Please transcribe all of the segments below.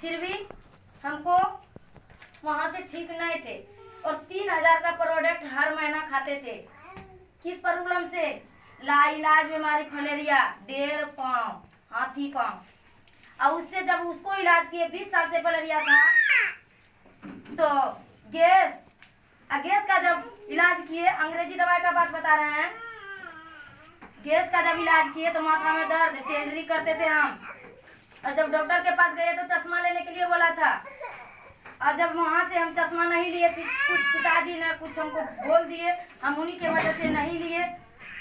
फिर भी हमको वहाँ से ठीक नहीं थे और 3000 का प्रोडक्ट हर महीना खाते थे। किस प्रॉब्लम से? लाइलाज बीमारी फलेरिया, 1.5 पाँव, हाथी पाँव। और उससे जब उसको इलाज किए, 20 साल से फलेरिया था, तो गैस का जब इलाज किए, अंग्रेजी दवाई का बात बता रहे हैं, गैस का जब इलाज किए तो माथा में दर्द, टेंडरी करते थे हम। और जब डॉक्टर के पास गए तो चश्मा लेने के लिए बोला था, और जब वहाँ से हम चश्मा नहीं लिए, कुछ पिताजी ने कुछ हमको बोल दिए, हम उन्हीं के वजह से नहीं लिए।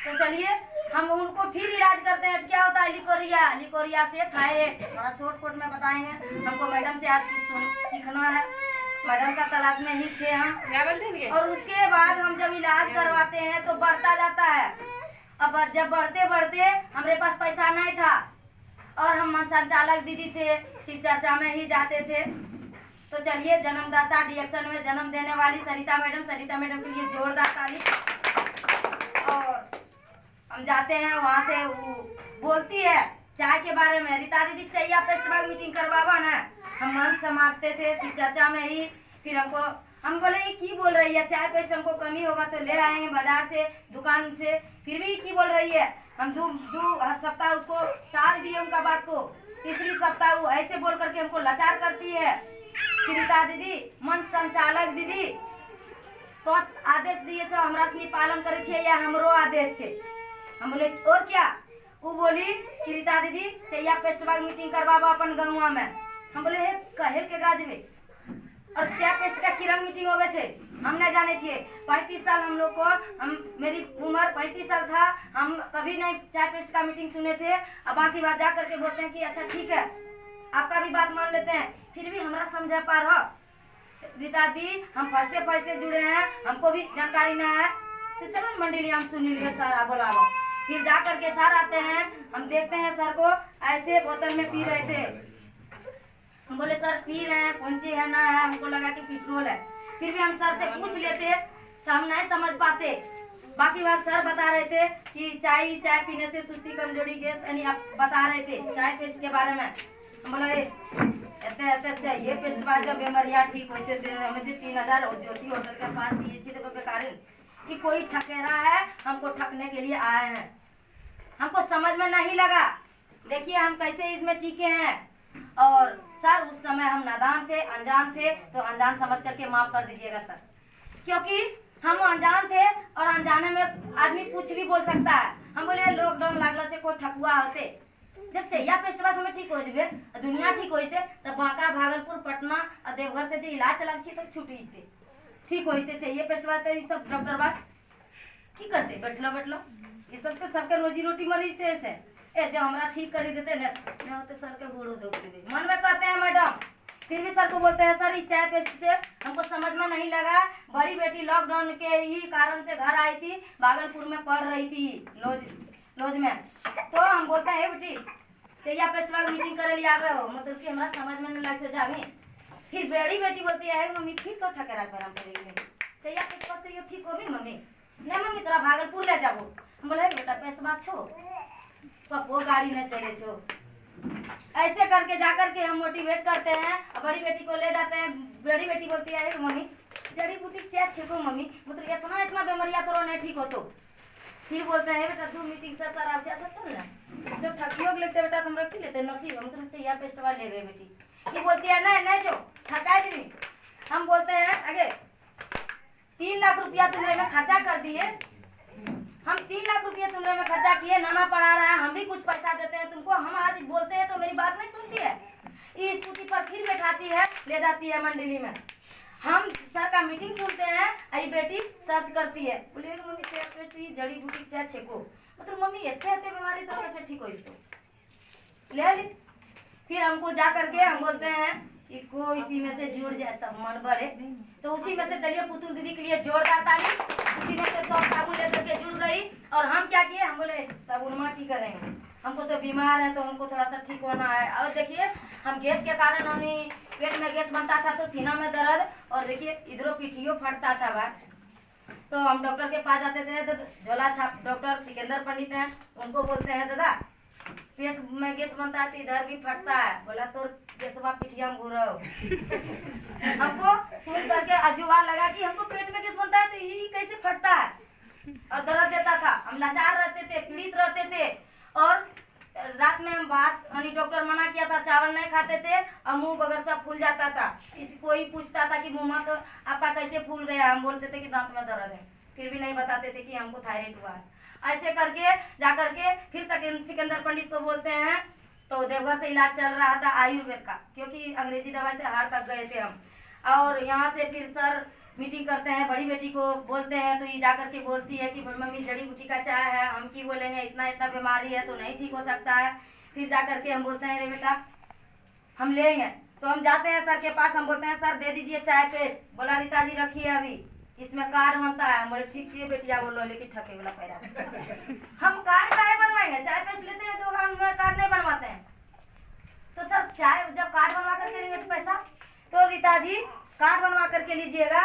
तो चलिए हम उनको फिर इलाज करते हैं। तो क्या होता है? लिकोरिया से थायराइड। थोड़ा शॉर्टकट में बताएंगे, हमको मैडम से आज कुछ सीखना है, मैडम का तलाश में ही थे हम। और उसके बाद हम जब इलाज करवाते हैं तो बढ़ता जाता है। अब जब बढ़ते बढ़ते हमारे पास पैसा नहीं था और हम संचालक दीदी थे, शिव चर्चा में ही जाते थे। तो चलिए, जन्मदाता डीएक्शन में जन्म देने वाली सरिता मैडम के लिए जोरदार ताली। और हम जाते हैं वहाँ से, वो बोलती है चाय के बारे में, रीता दीदी चाहिए फेस्टिवल मीटिंग करवावा ना। हम मन समाते थे शिव चर्चा में ही। फिर हम बोले ये की बोल रही है, चाय पेस्ट हमको कमी होगा तो ले आएंगे बाजार से, दुकान से। फिर भी की बोल रही है। हम दो सप्ताह उसको टाल दिए उनका बात को। तीसरी सप्ताह वो ऐसे बोल करके हमको लाचार करती है। रीता दीदी मन संचालक दीदी तो आदेश दिए छो, हमरा सनी पालन करे छे या हमरो आदेश छे? हम बोले और क्या? वो बोली कि रीता दीदी चाहिए फेस्टिवल मीटिंग करवाबा अपन गंगवा में। हम बोले हे कहेल के गाजबे, और चाय पेस्ट का किरण मीटिंग होवे छे, हम नहीं जाने छिए। 35 साल हम लोग को, मेरी उम्र 35 साल था, हम कभी नहीं चाय पेस्ट का मीटिंग सुने थे। अब बाकी बात जा करके बोलते हैं कि अच्छा ठीक है, आपका भी बात मान लेते हैं। फिर भी हमारा समझा पार हो रीता दी, हम फर्स्टे जुड़े हैं, हमको भी जानकारी नहीं है। शिक्षण मंडली हम सुन लिए सर बोला। फिर जा करके सर आते हैं, हम देखते हैं सर को ऐसे बोतल में पी रहे थे। हम बोले सर पी रहे हैं, कौन सी है ना है, हमको लगा कि पेट्रोल है। फिर भी हम सर से पूछ लेते तो हम नहीं समझ पाते। बाकी बात सर बता रहे थे कि चाय पीने से सुस्ती, कमजोरी, गैस यानी आप बता रहे थे चाय पेस्ट के बारे में। हम बोले चाहिए पेस्ट बाद जब बीमारियाँ ठीक होते थे, हमें 3000 ज्योति होटल के पास दिए थे तो बेकार कि कोई ठकेरा है, हमको ठगने के लिए आए हैं। हमको समझ में नहीं लगा। देखिए हम कैसे इसमें टीके हैं। और सर उस समय हम नादान थे, अनजान थे, तो अनजान समझ करके माफ कर दीजिएगा सर, क्योंकि हम अनजान थे और अनजाने में आदमी कुछ भी बोल सकता है। हम बोले लॉकडाउन लागलो से कोई ठकुआ होते, जब चाहिए फेस्टिवल हमें ठीक हो जाए, दुनिया ठीक हो जाते, तब बांका, भागलपुर, पटना और देवघर से इलाज चला तब छूट जाते, ठीक हो जाते। चाहिए फेस्टिवल तो ये सब डॉक्टर बात की करते, बैठलो ये सब तो सबके रोजी रोटी मरीज थे ऐसे। जब हमारा ठीक कर देते न होते सर के गोड़ो दो मन में कहते हैं मैडम। फिर भी सर को बोलते हैं सर इस चाय पेस्ट से हमको समझ में नहीं लगा। बड़ी बेटी लॉकडाउन के ही कारण से घर आई थी, भागलपुर में पढ़ रही थी लॉज में। तो हम बोलते हैं बेटी चाहिए फेस्टिवल मीटिंग करे लिए आवे हो, मतलब कि हमारा समझ में नहीं लग जावे। फिर बड़ी बेटी बोलती है मम्मी फिर तो ठकेरा कर हम चाहिए फेस्टिवल से ठीक हो भी मम्मी, नहीं मम्मी तोरा भागलपुर ले जाबो। हम बोले बेटा पैसा छो वो गाड़ी न चले छो। ऐसे करके जाकर के हम मोटिवेट करते हैं और बड़ी बेटी को ले जाते हैं। बड़ी बेटी बोलती है मम्मी जड़ी बूटी चाय छेको मम्मी, मतलब इतना बीमारिया तो नहीं ठीक हो। तो फिर बोलते हैं बेटा तू मीटिंग से सर आपसे अच्छा चल रहा जब ठकियोग लेते बेटा तुम रख लेते नसीब, मतलब चाहिए फेस्टिवल ले बेटी। ये बोलती है नहीं जो ठका दी। हम बोलते हैं आगे 3 लाख रुपया तुमने में खर्चा कर दिए, हम 3 लाख रुपये तुमने में खर्चा किए, नाना पढ़ा रहा है, हम भी कुछ पैसा देते हैं तुमको। हम आज बोलते हैं तो मेरी बात नहीं सुनती है, ये स्कूटी पर फिर बैठाती है, ले जाती है मंडली में। हम सर का मीटिंग सुनते हैं, आई बेटी सर्च करती है, बोलिए मम्मी चाय पेस्ट जड़ी बूटी चाय छेको, मतलब मम्मी इतने बीमारी तो कैसे ठीक हो इसको ले। फिर हमको जा करके हम बोलते हैं कि कोई इसी में से जुड़ जाए तब मन बढ़े, तो उसी में से चलिए पुतुल दीदी के लिए जोरदार ताली। उसी में से 100 साबुन लेकर के जुड़ गई। और हम क्या किए, हम बोले साबुन माँ की करेंगे, हमको तो बीमार है तो हमको थोड़ा सा ठीक होना है। और देखिए हम गैस के कारण हमें पेट में गैस बनता था तो सीना में दर्द, और देखिए इधरों पीठियों फटता था बार। तो हम डॉक्टर के पास जाते थे तो झोला छाप डॉक्टर सिकंदर पंडित हैं, उनको बोलते हैं दादा पेट में गैस बनता है तो इधर भी फटता है। बोला तो गैसवा पिठिया में घूरो। हमको सुन करके अजुआ लगा कि हमको पेट में गैस बनता है तो ये कैसे फटता है, और दर्द देता था। हम लाचार रहते थे, पीड़ित रहते थे। और रात में हम भात डॉक्टर मना किया था, चावल नहीं खाते थे और मुंह बगैर सब फूल जाता था। किसी कोई पूछता था कि मुँह तो आपका कैसे फूल गया, हम बोलते थे कि दांत में दर्द है, फिर भी नहीं बताते थे कि हमको थायराइड हुआ है। ऐसे करके जा करके फिर सिकंदर पंडित को बोलते हैं, तो देवघर से इलाज चल रहा था आयुर्वेद का, क्योंकि अंग्रेजी दवाई से हार तक गए थे हम। और यहाँ से फिर सर मीटिंग करते हैं, बड़ी बेटी को बोलते हैं, तो ये जा करके बोलती है कि मम्मी जड़ी बूटी का चाय है, हम की बोलेंगे, इतना इतना बीमारी है तो नहीं ठीक हो सकता है। फिर जा करके हम बोलते हैं अरे बेटा हम लेंगे, तो हम जाते हैं सर के पास, हम बोलते हैं सर दे दीजिए चाय पेस्ट। बोला रीता जी रखिए अभी इसमें कार्ड बनता है। बोले ठीक है बेटिया, बोलो लेकिन ठके वाला पैरा हम कार्ड काहे बनवाएंगे, चाय पेस्ट लेते हैं तो हम कार्ड नहीं बनवाते हैं। तो सर चाय जब कार्ड बनवा करके लेंगे तो पैसा, तो रीता जी कार्ड बनवा करके लीजिएगा।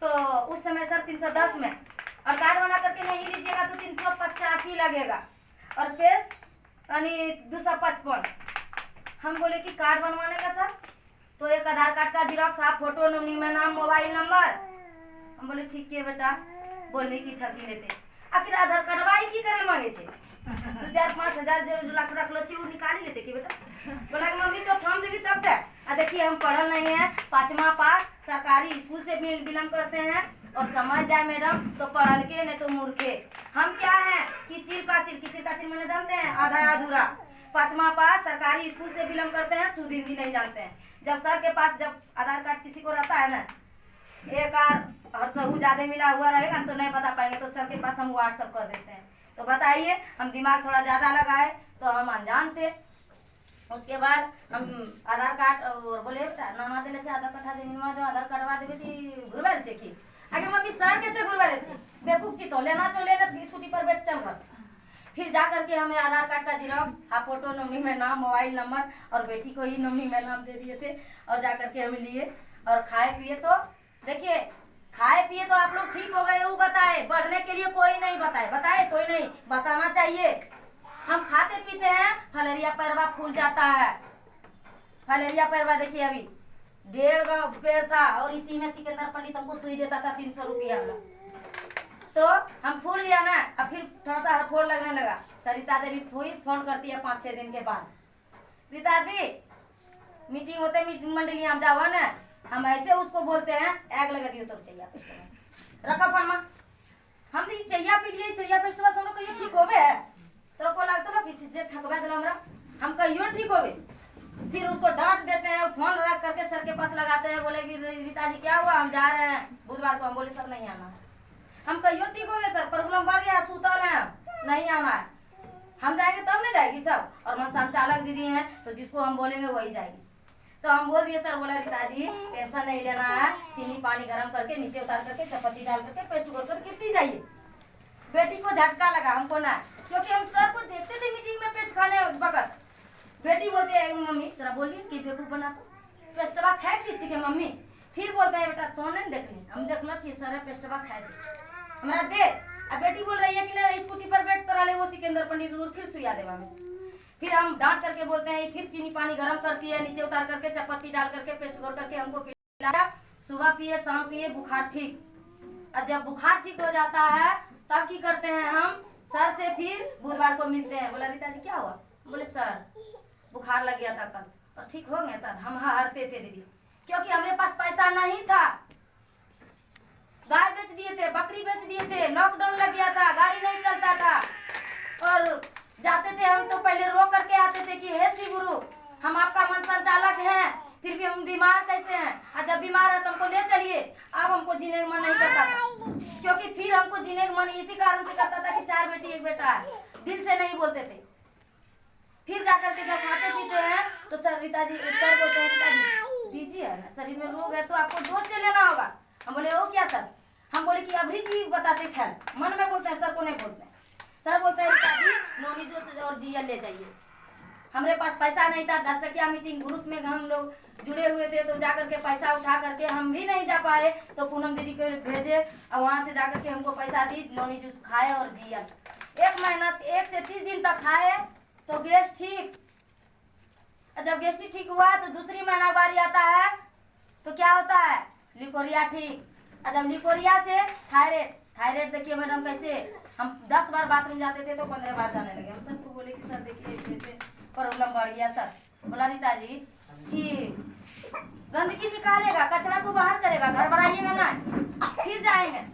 तो उस समय सर 310 में, और कार्ड बना करके नहीं लीजिएगा तो 385 लगेगा, और पेस्ट यानी 255। हम बोले कि कार्ड बनवाने का सर, तो एक आधार कार्ड का जिरॉक्स, आप फोटो, नॉमिनी में नाम, मोबाइल नंबर। हम बोले ठीक है बेटा, बोलने की ठगी लेते। आखिर आधार कार्ड वाई की करे मांगे छे, 2,000 5,000 जो लाख रख लो छे वो निकाल लेते कि बेटा। बोला कि मम्मी तो फॉर्म देवी तब तक। देखिए हम पढ़ल नहीं है, 5वां पास सरकारी स्कूल से बिलोंग करते हैं, और समझ जाए मैडम तो पढ़ल के नहीं तो मूर्खे। हम क्या है किचिर काचिर मैंने जानते हैं आधा अधूरा। 5वां पास सरकारी स्कूल से बिलोंग करते हैं, शुद्ध हिंदी नहीं जानते हैं। जब सर के पास जब आधार कार्ड किसी को रहता है ना, एक और सहू ज्यादा मिला हुआ रहेगा तो नहीं बता पाएंगे, तो सर के पास हम व्हाट्सअप कर देते हैं। तो बताइए हम दिमाग थोड़ा ज्यादा लगाए तो हम अनजान थे। उसके बाद हम आधार कार्ड और बोले बेटा नाना दिले से आधा कट्ठा जमीन में जो आधार कार्ड देवे थी घुरवा देते की। आगे मम्मी सर कैसे घुरवा देते, बेवकूफ ची तो लेना स्कूटी पर बैठ चल घर। फिर जा करके हमें आधार कार्ड का जिरॉक्स, हाफ फोटो, नॉमिनी में नाम, मोबाइल नंबर, और बेटी को ही नॉमिनी में नाम दे दिए थे। और जा करके हम लिए और खाए पिए। तो देखिए खाए पिए तो आप लोग ठीक हो गए वो बताए, बढ़ने के लिए कोई नहीं बताए कोई नहीं बताना चाहिए। हम खाते पीते हैं, फलेरिया पैरवा फूल जाता है। फलेरिया पैरवा देखिए अभी 1.5 पेड़ था, और इसी में सिकंदर पंडित हमको सुई देता था 300 रुपया वाला। तो हम फूल गया ना, अब फिर थोड़ा सा हड़फोड़ लगने लगा। सरिता देवी फोन करती है 5-6 दिन के बाद, रीता दी मीटिंग होते मंडली हम जाओ ना, हम ऐसे उसको बोलते हैं आग लगा दियो तब चाहिए रखा फरमा। हम चाहिए पी लिए चाहिए पेस्ट बस हम कहियो ठीक होबे है, तो को लगता ना जे ठकवा दिला हमरा, हम कहियो ठीक होबे। फिर उसको डांट देते हैं, फोन रख करके सर के पास लगाते हैं, बोले कि रीता जी क्या हुआ, हम जा रहे हैं बुधवार को। हम बोले सर नहीं आना। हम कहियो ठीक हो गए सर, प्रॉब्लम बढ़ गया, सुतल है, नहीं आना है। हम जाएंगे तब नहीं जाएगी सब, और मन संचालक दीदी हैं तो जिसको हम बोलेंगे वही जाएगी। तो हम बोल दिए सर, बोला रीता जी टेंशन नहीं लेना है, चीनी पानी गर्म करके नीचे उतार करके चपत्ती डाल करके पेस्ट घोल करके पी जाइए। बेटी को झटका लगा, हमको ना, क्योंकि हम सर को देखते थे मीटिंग में पेस्ट खाने वक्त। बेटी बोलती है मम्मी जरा बोलिए कि बेवकूफ बना तो पेस्टवा खाए चीज के मम्मी। फिर बोलते हैं बेटा तो नहीं देख ली, हम देखना चाहिए सर पेस्टवा खाए हमारा दे। अब बेटी बोल रही है कि नहीं स्कूटी पर बैठ कर ले वो सिकंदर पंडित दूर फिर सुइया देवा में। फिर हम डांट करके बोलते हैं, फिर चीनी पानी गर्म करती है, नीचे उतार करके चपत्ती डाल करके पेस्ट घोल करके हमको पिलाया। सुबह पिए शाम पिए, बुखार ठीक। और जब बुखार ठीक हो जाता है तब की करते हैं हम सर से फिर बुधवार को मिलते हैं। बोला रीता जी क्या हुआ, बोले सर बुखार लग गया था कल, और ठीक हो गए सर। हम हारते थे दीदी, क्योंकि हमारे पास पैसा नहीं था। गाय बेच दिए थे, बकरी बेच दिए थे, लॉकडाउन लग गया था, गाड़ी नहीं चलता था, और जाते थे हम तो पहले रो करके आते थे कि हे श्री गुरु हम आपका मन संचालक हैं, फिर भी हम बीमार कैसे हैं, और जब बीमार है तो हमको ले चलिए। अब हमको जीने का मन नहीं करता था, क्योंकि फिर हमको जीने का मन इसी कारण से करता था कि 4 बेटी 1 बेटा है, दिल से नहीं बोलते थे। फिर जाकर के जब खाते पीते हैं तो सर रीता जी सर बोलते हैं रीता जी दीजिए ना, शरीर में रोग है तो आपको डोज से लेना होगा। हम बोले ओ क्या सर, हम बोले कि अभी की बताते ख्याल, मन में बोलते हैं सर को नहीं बोलते हैं। सर बोलते हैं रीता जी नोनी जो और जीएल ले जाइए। हमारे पास पैसा नहीं था, 10 टकिया मीटिंग ग्रुप में हम लोग जुड़े हुए थे, तो जाकर के पैसा उठा करके हम भी नहीं जा पाए, तो पूनम दीदी को भेजे और वहाँ से जाकर के हमको पैसा दी, नोनी जूस खाए और जीएल 1 महीना 1 से 30 दिन तक खाए, तो गैस ठीक। जब गैस्ट्रिक ठीक हुआ तो दूसरी महीना बारी आता है तो क्या होता है, लिकोरिया ठीक। और जब लिकोरिया से थायराइड, थायराइड देखिए मैडम कैसे हम 10 बार बाथरूम जाते थे तो 15 बार जाने लगे। हम सर को बोले कि सर देखिए ऐसे ऐसे प्रॉब्लम बढ़ गया। सर बोला रीता जी कि गंदगी निकालेगा, कचरा को बाहर करेगा, घर बनाइएगा ना फिर जाएंगे।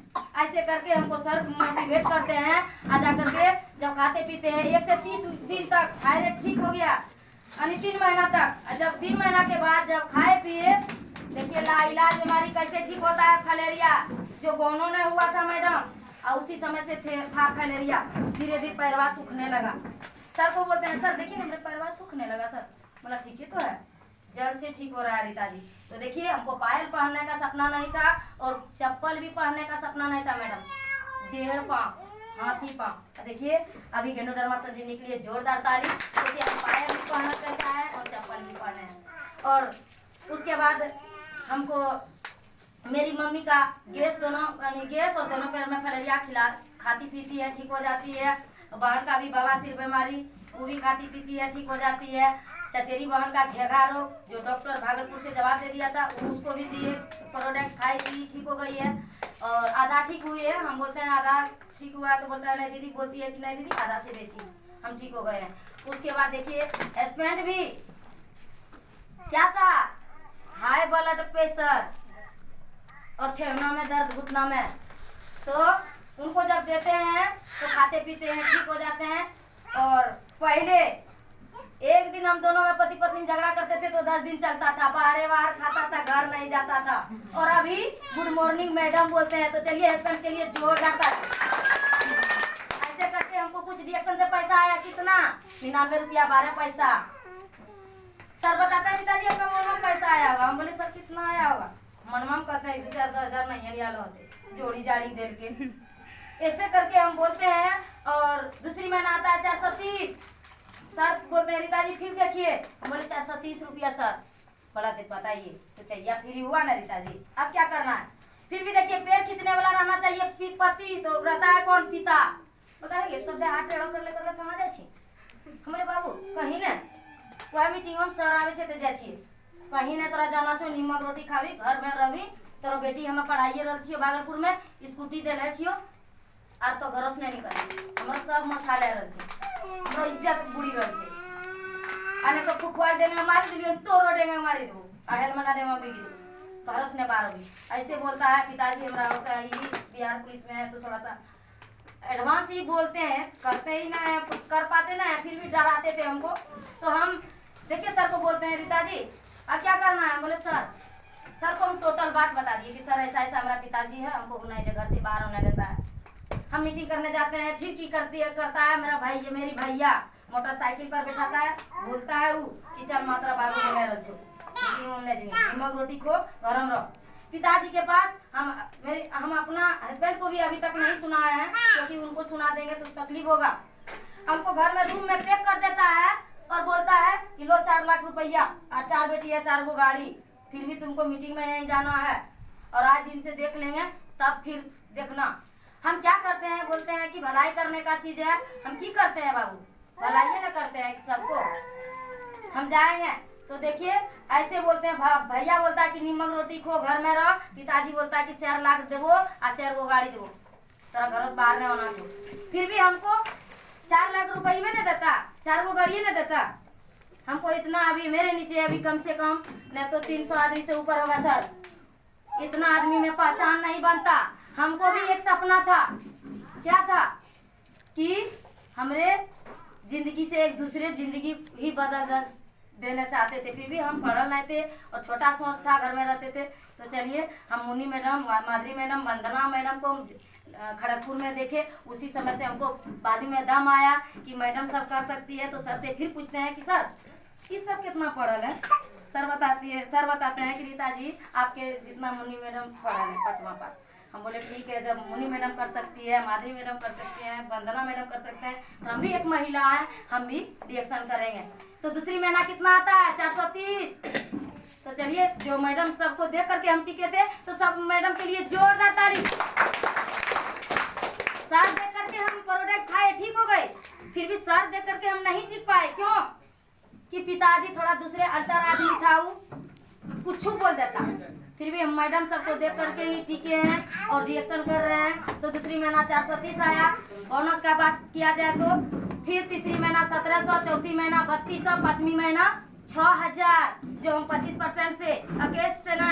ऐसे करके हमको सर मोटिवेट करते हैं। आ जा करके जब खाते पीते हैं 1 से 30 दिन तक थायराइड ठीक हो गया, यानी 3 महीना तक। जब 3 महीना के बाद जब खाए पिए, देखिए लाइलाज बीमारी कैसे ठीक होता है। फलेरिया जो गोनों ने हुआ था मैडम, और उसी समय से था फलेरिया। धीरे धीरे पैरवा सूखने लगा। सर को बोलते हैं सर देखिए हमारे पैरवा सूखने लगा। सर बोला ठीक है तो है, जड़ से ठीक हो रहा है रीता जी। तो देखिए हमको पायल पहनने का सपना नहीं था और चप्पल भी पहनने का सपना नहीं था मैडम। 1.5 पाँव हाथी पाँव। देखिए अभी गेंडोडर्मा संजीवनी के लिए जोरदार ताली, क्योंकि हम पायल भी पहनना करता है और चप्पल भी पहने हैं। और उसके बाद हमको मेरी मम्मी का गैस दोनों गैस और दोनों पैर में फलेरिया खिला खाती पीती है, ठीक हो जाती है। बहन का भी बवासीर बीमारी, वो भी खाती पीती है, ठीक हो जाती है। चचेरी बहन का घेघा रोग जो डॉक्टर भागलपुर से जवाब दे दिया था, उसको भी दिए, प्रोडक्ट खाई पी ठीक हो गई है। और आधा ठीक हुई है। हम बोलते हैं आधा ठीक हुआ है तो बोलता है नहीं दीदी, बोलती है कि नहीं दीदी आधा से बेसी हम ठीक हो गए हैं। उसके बाद देखिए स्पेंट भी क्या था, हाई ब्लड प्रेशर और ठेहुना में दर्द, घुटना में, तो उनको जब देते हैं तो खाते पीते हैं, ठीक हो जाते हैं। और पहले एक दिन हम दोनों में पति पत्नी झगड़ा करते थे तो 10 दिन चलता था, बाहर बाहर खाता था, घर नहीं जाता था। और अभी गुड मॉर्निंग मैडम बोलते हैं। तो चलिए हस्बैंड के लिए जोरदार ताली। ऐसे करके हमको कुछ रिएक्शन से पैसा आया, कितना 99 रुपया 12 पैसा। सर बताता है रीता जी आपका मनमाम पैसा आया होगा। हम बोले सर कितना आया होगा। मनमाम कहते हैं 2,000 नहीं रियाल होते, जोड़ी जाड़ी दे के। ऐसे करके हम बोलते हैं। और दूसरी महीना आता है 430। सर बोलते हैं रीता जी फिर देखिए। हम बोले 430 रुपया सर। बोला दे बताइए तो चाहिए फ्री हुआ ना रीता जी, अब क्या करना है। फिर भी देखिए पैर खींचने वाला रहना चाहिए पति, तो रहता है कौन, पिता। बताइए सब हाथ टेढ़ो कर ले कहाँ जाए छी। हमारे बाबू कहीं ने वह मीटिंग में सर आवे छे तो जाए छिए, कहीं ने तोरा जाना छो नीमक रोटी खावी, घर में रही। तोरो बेटी हमें पढ़ाइए रही छियो भागलपुर में, स्कूटी दे छियो आर तो घर से नहीं निकल। हमारे सब मछा ले रही छे, हमारो इज्जत बुरी रही छे। आने तो फुफुआ देंगे मारी दिलियो, तोरो देंगे मारी दो, अहेल मना दे मम्मी की घर से ने बार भी ऐसे बोलता है। पिताजी हमारा वैसा ही बिहार पुलिस में है तो थोड़ा सा एडवांस ही बोलते हैं, करते ही ना है, कर पाते ना है, फिर भी डराते थे हमको। तो हम देखिए सर को बोलते हैं रीता जी अब क्या करना है। बोले सर को हम टोटल बात बता दिए कि सर ऐसा ऐसा हमारा पिताजी है, हमको नहीं घर से बाहर होने देता है। हम मीटिंग करने जाते हैं, फिर की करता है मेरा भाई, मेरी भैया मोटरसाइकिल पर बैठाता है, बोलता है वो कि चल मात्रा बाबू ले रखो नीमक रोटी खो गरम रहो। पिताजी के पास हम अपना हस्बैंड को भी अभी तक नहीं सुनाए हैं, क्योंकि उनको सुना देंगे तो तकलीफ होगा। हमको घर में रूम में पैक कर देता है और बोलता है कि लो 4 लाख रुपया और 4 बेटी है, 4 गो गाड़ी, फिर भी तुमको मीटिंग में नहीं जाना है और आज इनसे देख लेंगे तब फिर देखना। हम क्या करते हैं, बोलते हैं कि भलाई करने का चीज है। हम की करते हैं बाबू, भलाई ना करते हैं सबको। हम जाएंगे तो देखिए ऐसे बोलते हैं, भैया बोलता है कि नीमक रोटी खो घर में रहो, पिताजी बोलता है कि 4 लाख देवो और 4 गो गाड़ी देवो, तेरा घर से बाहर नहीं होना चाहिए। फिर भी हमको 4 लाख रुपये में नहीं देता, 4 गो गाड़ी नहीं देता हमको। इतना अभी मेरे नीचे अभी कम से कम नहीं तो 300 आदमी से ऊपर होगा सर। इतना आदमी में पहचान नहीं बनता। हमको भी एक सपना था, क्या था कि हमरे जिंदगी से एक दूसरे जिंदगी ही बदल देना चाहते थे। फिर भी हम पढ़ल नहीं थे और छोटा सोच था, घर में रहते थे। तो चलिए हम मुन्नी मैडम, माधुरी मैडम, वंदना मैडम को खड़गपुर में देखे, उसी समय से हमको बाजू में दम आया कि मैडम सब कर सकती है। तो सर से फिर पूछते हैं कि सर इस सब कितना पढ़ल है। सर बताते हैं कि रीता जी आपके जितना मुन्नी मैडम पढ़ल है 5वां पास। हम बोले ठीक है, जब मुन्नी मैडम कर सकती है, माधुरी मैडम कर सकती है, वंदना मैडम कर सकते हैं, तो हम भी एक महिला है, हम भी रिएक्शन करेंगे। तो दूसरी महीना कितना आता है 430। तो चलिए जो मैडम सबको देख करके हम टिके थे, तो सब मैडम के लिए जोरदार ताली। सर देख करके हम प्रोडक्ट खाए, ठीक हो गए। फिर भी सर देख करके हम नहीं जीत पाए। क्यों? कि पिताजी थोड़ा दूसरे अल्टर आदमी था, वो कुछ बोल देता। फिर भी हम मैडम सबको देख करके ही टीके हैं और रिएक्शन कर रहे हैं। तो दूसरी महीना 430 आया। बोनस का बात किया जाए तो फिर तीसरी महीना 1700, चौथी महीना 3200, पांचवी महीना 6000, जो हम 25% से अकेस से ना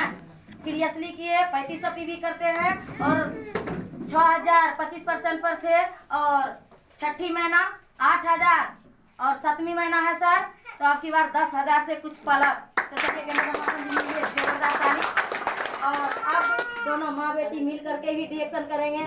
सीरियसली किए 3500 पीवी करते हैं और 6000 25% पर थे। और छठी महीना 8000 और सातवीं महीना है सर, तो आपकी बार 10,000 से कुछ प्लस। तो चलिए जोरदार ताली। और अब दोनों माँ बेटी मिल करके ही रिएक्शन करेंगे।